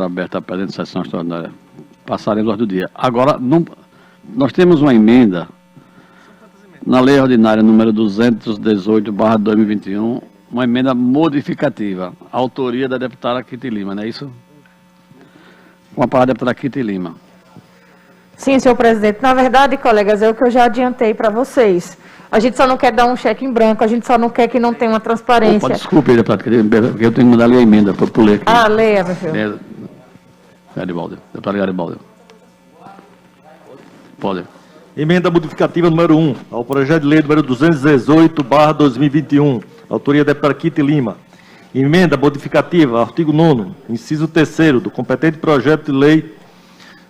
Aberta a presente sessão extraordinária. Passaremos do dia. Agora, nós temos uma emenda na Lei Ordinária número 218/2021, uma emenda modificativa, autoria da deputada Kitty Lima, não é isso? Com a palavra da deputada Kitty Lima. Sim, senhor presidente. Na verdade, colegas, é o que eu já adiantei para vocês. A gente só não quer dar um cheque em branco, a gente só não quer que não tenha uma transparência. Opa, desculpe, deputado, porque eu tenho que mandar ler a emenda para eu ler aqui. Ah, leia, meu filho. Garibaldi. Deputado Garibaldi. Pode. Emenda modificativa número 1 ao projeto de lei número 218/2021, autoria da deputada Kitty Lima. Emenda modificativa ao artigo 9º, inciso 3º do competente projeto de lei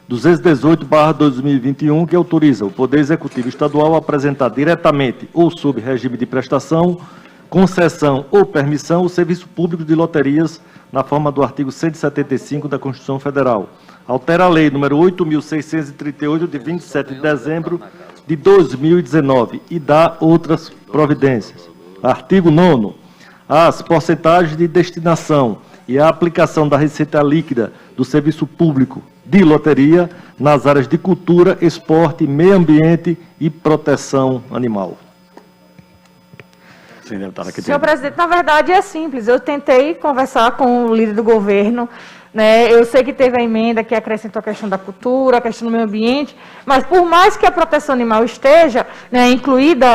218/2021, que autoriza o Poder Executivo Estadual a apresentar diretamente ou sob regime de prestação, concessão ou permissão o serviço público de loterias na forma do artigo 175 da Constituição Federal. Altera a lei número 8.638, de 27 de dezembro de 2019 e dá outras providências. Artigo 9º. As porcentagens de destinação e a aplicação da receita líquida do serviço público de loteria nas áreas de cultura, esporte, meio ambiente e proteção animal. Sim, deputada Kitty. Senhor presidente, na verdade é simples. Eu tentei conversar com o líder do governo, né? Eu sei que teve a emenda que acrescentou a questão da cultura, a questão do meio ambiente, mas por mais que a proteção animal esteja, né,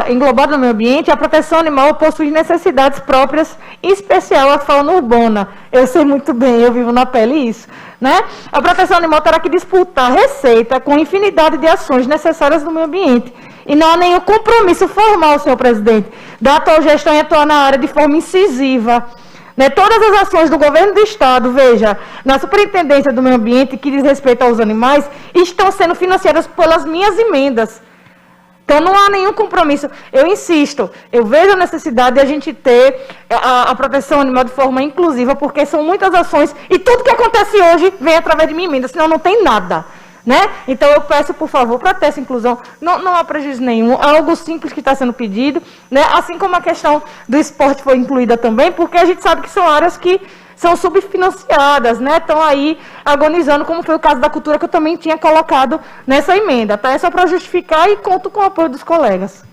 englobada no meio ambiente, a proteção animal possui necessidades próprias, em especial a fauna urbana. Eu sei muito bem, eu vivo na pele isso, né? A proteção animal terá que disputar receita com infinidade de ações necessárias no meio ambiente. E não há nenhum compromisso formal, senhor presidente, da atual gestão em atuar na área de forma incisiva. Né, todas as ações do governo do Estado, veja, na Superintendência do Meio Ambiente, que diz respeito aos animais, estão sendo financiadas pelas minhas emendas. Então, não há nenhum compromisso. Eu insisto, eu vejo a necessidade de a gente ter a proteção animal de forma inclusiva, porque são muitas ações, e tudo que acontece hoje vem através de minha emenda, senão não tem nada. Né? Então, eu peço, por favor, para ter essa inclusão, não há prejuízo nenhum, é algo simples que está sendo pedido, né? Assim como a questão do esporte foi incluída também, porque a gente sabe que são áreas que são subfinanciadas, né? Estão aí agonizando, como foi o caso da cultura, que eu também tinha colocado nessa emenda. Tá? É só para justificar e conto com o apoio dos colegas.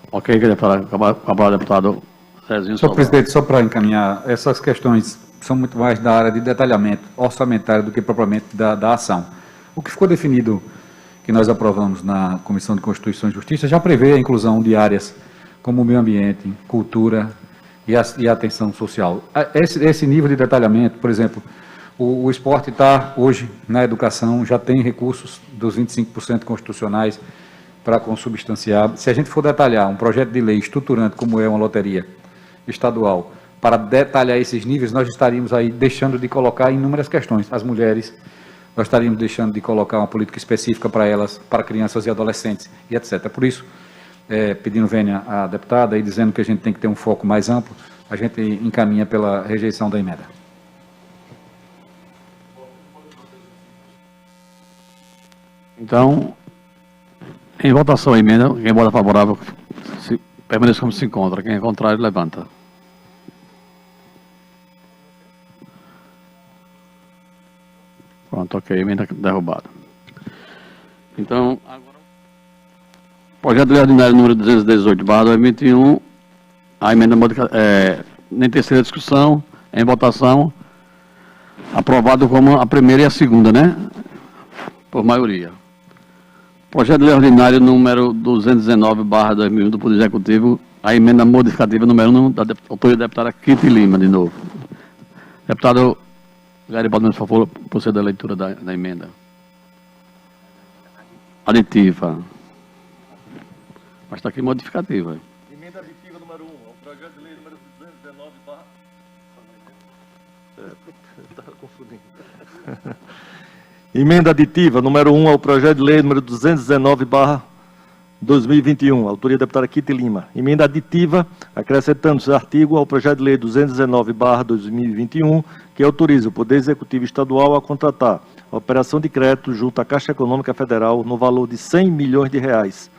Ok, queria falar com a palavra do deputado Cezinho. Senhor presidente, só para encaminhar, essas questões são muito mais da área de detalhamento orçamentário do que propriamente da ação. O que ficou definido, que nós aprovamos na Comissão de Constituição e Justiça, já prevê a inclusão de áreas como o meio ambiente, cultura e a atenção social. Esse nível de detalhamento, por exemplo, o esporte está hoje na educação, já tem recursos dos 25% constitucionais para consubstanciar. Se a gente for detalhar um projeto de lei estruturante, como é uma loteria estadual, para detalhar esses níveis, nós estaríamos aí deixando de colocar inúmeras questões. As mulheres, nós estaríamos deixando de colocar uma política específica para elas, para crianças e adolescentes, e etc. Por isso, pedindo vênia à deputada e dizendo que a gente tem que ter um foco mais amplo, a gente encaminha pela rejeição da emenda. Então, em votação a emenda, quem vota favorável, permaneça como se encontra. Quem é contrário, levanta. Pronto, ok, emenda derrubada. Então, agora, projeto de lei ordinário número 218/2021, a emenda em terceira discussão, em votação, aprovado como a primeira e a segunda, né? Por maioria. Projeto de lei ordinário número 219/2001 do Poder Executivo, a emenda modificativa número 1 da autoria da deputada Kitty Lima, de novo. Deputado Garibaldi, por favor, proceda a leitura da emenda. Aditiva. Mas está aqui modificativa. Emenda aditiva número 1 ao projeto de lei número 219 Estava confundindo. Emenda aditiva número 1 ao projeto de lei número 219/2021, autoria da deputada Kitty Lima. Emenda aditiva, acrescentando-se artigo ao projeto de lei 219/2021, que autoriza o Poder Executivo Estadual a contratar a operação de crédito junto à Caixa Econômica Federal no valor de R$100 milhões,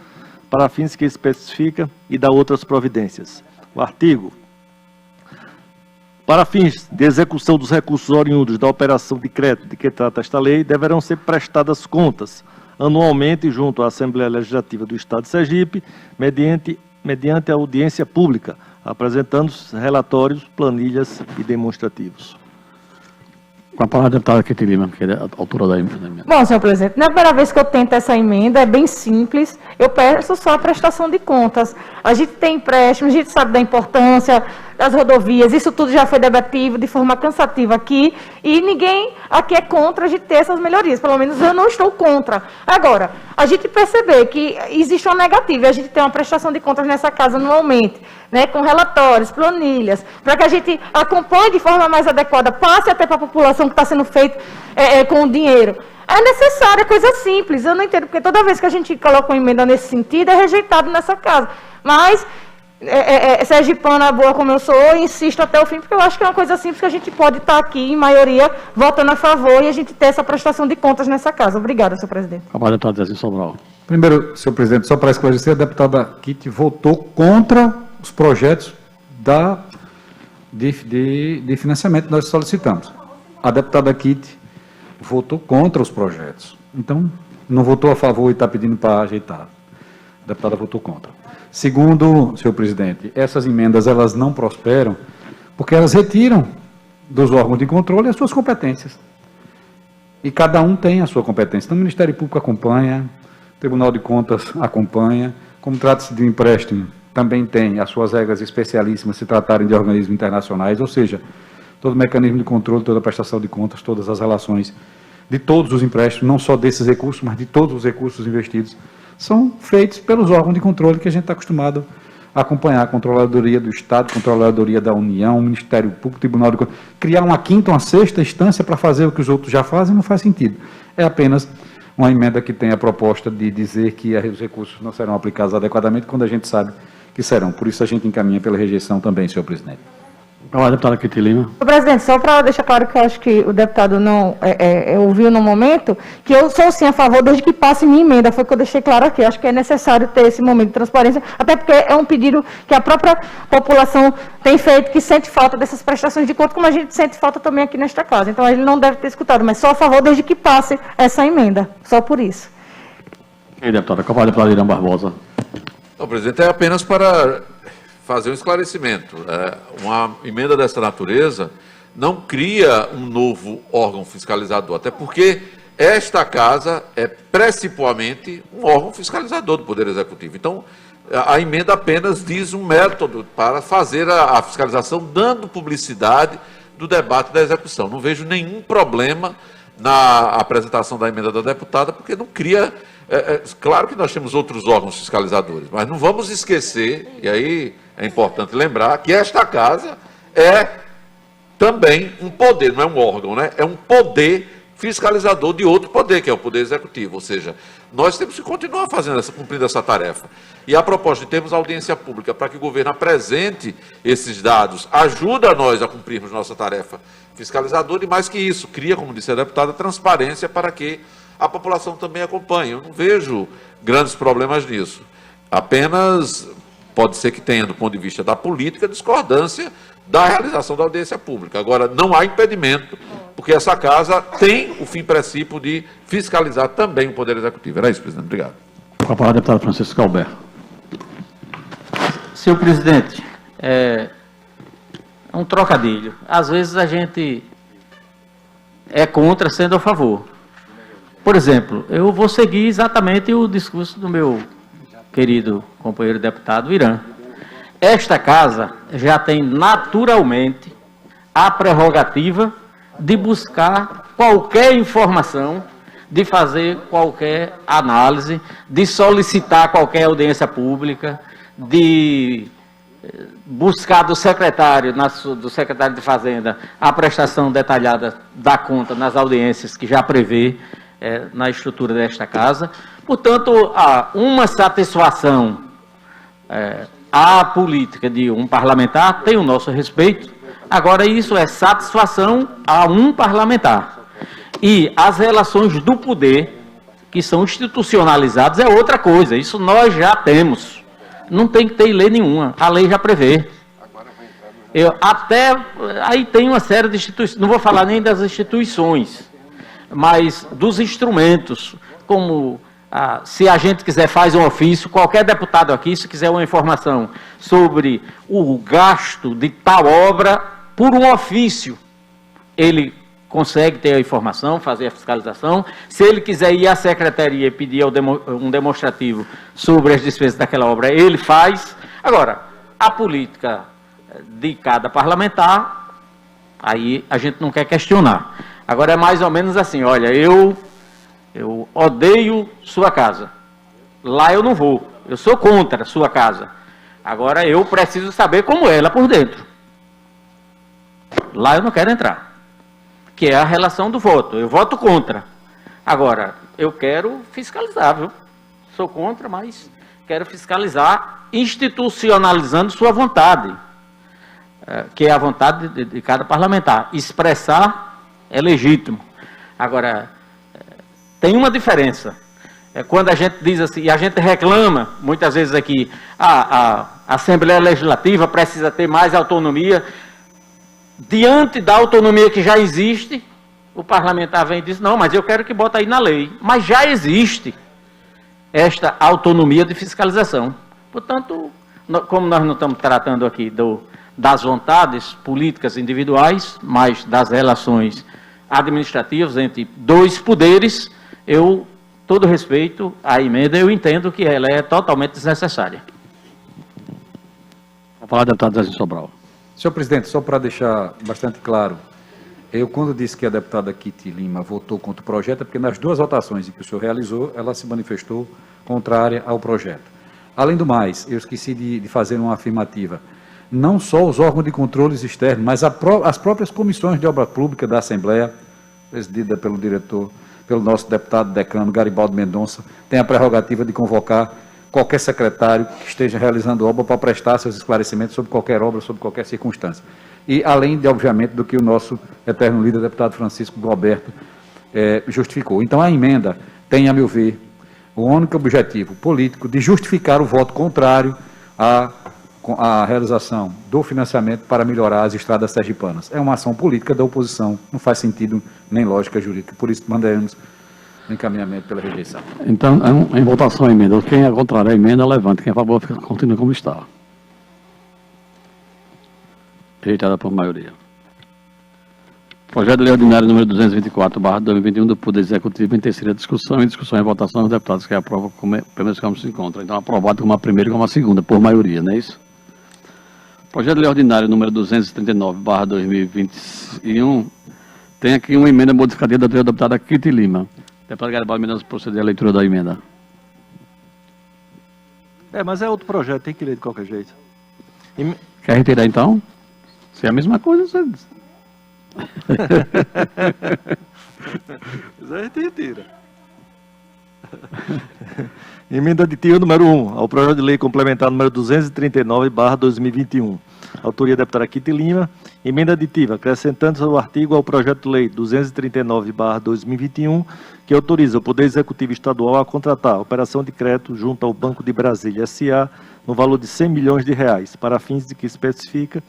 para fins que especifica e dá outras providências. O artigo Para fins de execução dos recursos oriundos da operação de crédito de que trata esta lei, deverão ser prestadas contas anualmente junto à Assembleia Legislativa do Estado de Sergipe, mediante audiência pública, apresentando relatórios, planilhas e demonstrativos. Com a palavra, deputada Kitty Lima, que é a autora da emenda. Bom, senhor presidente, não é a primeira vez que eu tento essa emenda, é bem simples. Eu peço só a prestação de contas. A gente tem empréstimos, a gente sabe da importância das rodovias, isso tudo já foi debatido de forma cansativa aqui, e ninguém aqui é contra a gente ter essas melhorias, pelo menos eu não estou contra. Agora, a gente perceber que existe uma negativa, e a gente tem uma prestação de contas nessa casa anualmente, né, com relatórios, planilhas, para que a gente acompanhe de forma mais adequada, passe até para a população que está sendo feito com o dinheiro. É necessário, é coisa simples, eu não entendo, porque toda vez que a gente coloca uma emenda nesse sentido, é rejeitado nessa casa. Mas, sergipana boa como eu sou, eu insisto até o fim, porque eu acho que é uma coisa simples que a gente pode estar aqui, em maioria, votando a favor, e a gente ter essa prestação de contas nessa casa. Obrigada, senhor presidente. Com a palavra, deputada Zezinho Sobral. Primeiro, senhor presidente, só para esclarecer, a deputada Kitty votou contra os projetos de financiamento que nós solicitamos. A deputada Kitty votou contra os projetos. Então, não votou a favor e está pedindo para ajeitar. A deputada votou contra. Segundo, senhor presidente, essas emendas elas não prosperam porque elas retiram dos órgãos de controle as suas competências. E cada um tem a sua competência. Então, o Ministério Público acompanha, o Tribunal de Contas acompanha, como trata-se de um empréstimo, também tem as suas regras especialíssimas se tratarem de organismos internacionais, ou seja, todo o mecanismo de controle, toda a prestação de contas, todas as relações de todos os empréstimos, não só desses recursos, mas de todos os recursos investidos, são feitos pelos órgãos de controle que a gente está acostumado a acompanhar, a Controladoria do Estado, Controladoria da União, o Ministério Público, Tribunal de Contas. Criar uma quinta, uma sexta instância para fazer o que os outros já fazem não faz sentido. É apenas uma emenda que tem a proposta de dizer que os recursos não serão aplicados adequadamente, quando a gente sabe que serão. Por isso a gente encaminha pela rejeição também, senhor presidente. Com a palavra, deputada Kitty Lima. Senhor presidente, só para deixar claro que eu acho que o deputado não ouviu no momento, que eu sou sim a favor desde que passe minha emenda, foi o que eu deixei claro aqui. Eu acho que é necessário ter esse momento de transparência, até porque é um pedido que a própria população tem feito, que sente falta dessas prestações de conta, como a gente sente falta também aqui nesta casa. Então, ele não deve ter escutado, mas só a favor desde que passe essa emenda, só por isso. E aí, deputada, com a palavra, deputada Irã Barbosa. Não, presidente, é apenas para fazer um esclarecimento. Uma emenda dessa natureza não cria um novo órgão fiscalizador, até porque esta casa é principalmente um órgão fiscalizador do Poder Executivo. Então, a emenda apenas diz um método para fazer a fiscalização, dando publicidade do debate da execução. Não vejo nenhum problema na apresentação da emenda da deputada, porque não cria... claro que nós temos outros órgãos fiscalizadores, mas não vamos esquecer, e aí é importante lembrar, que esta casa é também um poder, não é um órgão, né? É um poder fiscalizador de outro poder, que é o Poder Executivo. Ou seja, nós temos que continuar cumprindo essa tarefa. E a proposta de termos audiência pública para que o governo apresente esses dados ajuda nós a cumprirmos nossa tarefa fiscalizadora e, mais que isso, cria, como disse a deputada, transparência para que a população também acompanhe. Eu não vejo grandes problemas nisso. Apenas pode ser que tenha, do ponto de vista da política, discordância da realização da audiência pública. Agora, não há impedimento, porque essa casa tem o fim princípio de fiscalizar também o Poder Executivo. Era isso, presidente. Obrigado. Com a palavra, deputado Francisco Calber. Senhor presidente, é um trocadilho. Às vezes a gente é contra sendo a favor. Por exemplo, eu vou seguir exatamente o discurso do meu querido companheiro deputado Irã. Esta casa já tem naturalmente a prerrogativa de buscar qualquer informação, de fazer qualquer análise, de solicitar qualquer audiência pública, de buscar do secretário de Fazenda a prestação detalhada da conta nas audiências que já prevê na estrutura desta casa. Portanto, há uma satisfação à política de um parlamentar, tem o nosso respeito. Agora, isso é satisfação a um parlamentar. E as relações do poder, que são institucionalizadas, é outra coisa. Isso nós já temos. Não tem que ter lei nenhuma. A lei já prevê. Aí tem uma série de instituições, não vou falar nem das instituições, mas dos instrumentos, como se a gente quiser faz um ofício, qualquer deputado aqui, se quiser uma informação sobre o gasto de tal obra, por um ofício, ele consegue ter a informação, fazer a fiscalização. Se ele quiser ir à secretaria e pedir um demonstrativo sobre as despesas daquela obra, ele faz. Agora, a política de cada parlamentar, aí a gente não quer questionar. Agora é mais ou menos assim, olha, eu odeio sua casa, lá eu não vou, eu sou contra a sua casa, agora eu preciso saber como é ela por dentro, lá eu não quero entrar, que é a relação do voto, eu voto contra, agora eu quero fiscalizar, viu? Sou contra, mas quero fiscalizar institucionalizando sua vontade, que é a vontade de cada parlamentar, expressar é legítimo, agora tem uma diferença, quando a gente diz assim, e a gente reclama, muitas vezes aqui, a Assembleia Legislativa precisa ter mais autonomia, diante da autonomia que já existe, o parlamentar vem e diz, não, mas eu quero que bote aí na lei, mas já existe esta autonomia de fiscalização. Portanto, como nós não estamos tratando aqui das vontades políticas individuais, mas das relações administrativas entre dois poderes, todo respeito à emenda, eu entendo que ela é totalmente desnecessária. Vou falar, deputado Zezinho Sobral. Senhor presidente, só para deixar bastante claro, eu quando disse que a deputada Kitty Lima votou contra o projeto, é porque nas duas votações que o senhor realizou, ela se manifestou contrária ao projeto. Além do mais, eu esqueci de fazer uma afirmativa. Não só os órgãos de controles externos, mas as próprias comissões de obra pública da Assembleia, presidida pelo nosso deputado decano Garibaldo Mendonça, tem a prerrogativa de convocar qualquer secretário que esteja realizando obra para prestar seus esclarecimentos sobre qualquer obra, sobre qualquer circunstância. E além, obviamente, do que o nosso eterno líder, deputado Francisco Roberto, justificou. Então, a emenda tem, a meu ver, o único objetivo político de justificar o voto contrário à realização do financiamento para melhorar as estradas sergipanas. É uma ação política da oposição, não faz sentido nem lógica jurídica, por isso mandaremos encaminhamento pela rejeição. Então, em votação a emenda, quem é contrário à emenda, levante, quem é a favor, continua como está. Rejeitada por maioria. Projeto de Lei Ordinária número 224/2021 do Poder Executivo em terceira discussão e votação dos deputados que aprovam primeiro como se encontra. Então, aprovado como a primeira e como a segunda, por maioria, não é isso? Projeto de Lei Ordinária número 239/2021 tem aqui uma emenda modificativa da deputada Kitty Lima. Deputado Garibaldo Mendonça, proceder à leitura da emenda. Mas é outro projeto, tem que ler de qualquer jeito. Quer retirar então? Se é a mesma coisa, você diz. A gente retira. Emenda aditiva número 1 ao projeto de lei complementar número 239/2021. Autoria da deputada Kitty Lima. Emenda aditiva, acrescentando o artigo ao projeto de lei 239/2021, que autoriza o Poder Executivo Estadual a contratar operação de crédito junto ao Banco de Brasília S.A. no valor de R$100 milhões, para fins de que especifica,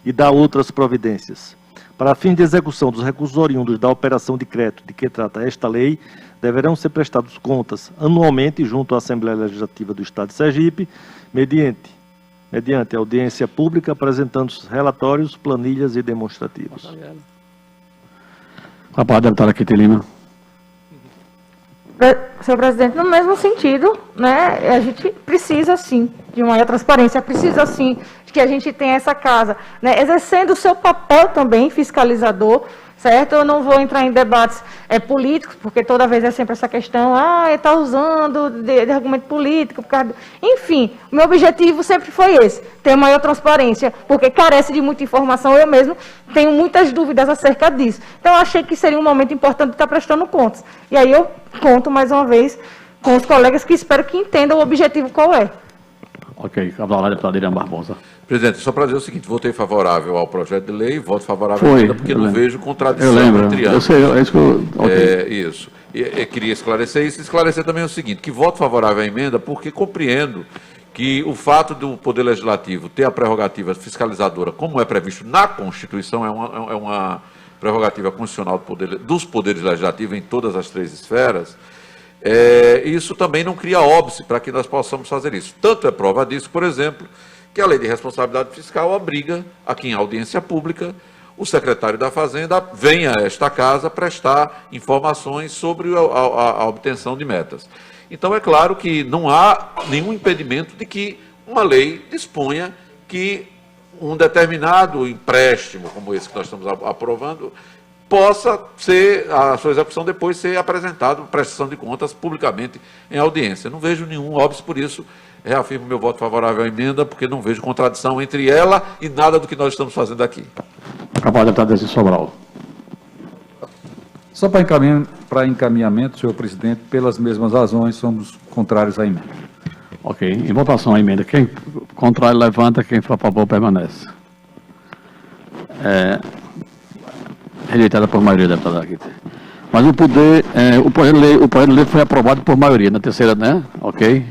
e dá outras providências. Para fins de execução dos recursos oriundos da operação de crédito de que trata esta lei, deverão ser prestados contas anualmente junto à Assembleia Legislativa do Estado de Sergipe, mediante audiência pública, apresentando relatórios, planilhas e demonstrativos. A palavra da deputada Kitty Lima. Senhor presidente, no mesmo sentido, né, a gente precisa, sim, de maior transparência, precisa, sim, de que a gente tenha essa casa, né, exercendo o seu papel também fiscalizador, certo? Eu não vou entrar em debates políticos, porque toda vez é sempre essa questão, está usando de argumento político, por causa enfim, o meu objetivo sempre foi esse, ter maior transparência, porque carece de muita informação, eu mesmo tenho muitas dúvidas acerca disso. Então, eu achei que seria um momento importante de estar prestando contas. E aí eu conto mais uma vez com os colegas que espero que entendam o objetivo qual é. Ok, a palavra da deputada Irã Barbosa. Presidente, só para dizer o seguinte, votei favorável ao projeto de lei, voto favorável à emenda, porque não vejo contradição entre ambos. Eu sei, é isso que eu... Okay. Isso. E queria esclarecer isso, esclarecer também o seguinte, que voto favorável à emenda, porque compreendo que o fato do Poder Legislativo ter a prerrogativa fiscalizadora, como é previsto na Constituição, é uma prerrogativa constitucional dos poderes legislativos em todas as 3 esferas, isso também não cria óbice para que nós possamos fazer isso. Tanto é prova disso, por exemplo, que a Lei de Responsabilidade Fiscal obriga a que, em audiência pública, o secretário da Fazenda venha a esta casa prestar informações sobre a obtenção de metas. Então, é claro que não há nenhum impedimento de que uma lei disponha que um determinado empréstimo, como esse que nós estamos aprovando, possa ser, a sua execução depois ser apresentado, prestação de contas publicamente em audiência. Não vejo nenhum óbice por isso. Reafirmo meu voto favorável à emenda, porque não vejo contradição entre ela e nada do que nós estamos fazendo aqui. Capaz de deputado Denis Sobral. Só para encaminhamento, senhor presidente, pelas mesmas razões, somos contrários à emenda. Ok. Em votação a emenda. Quem contrário levanta, quem for a favor permanece. Rejeitada por maioria, deputado aqui. Mas o projeto de lei foi aprovado por maioria, na terceira, né? Ok.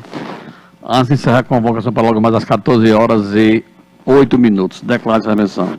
Antes de encerrar a convocação para logo mais às 14h08. Declaro essa menção.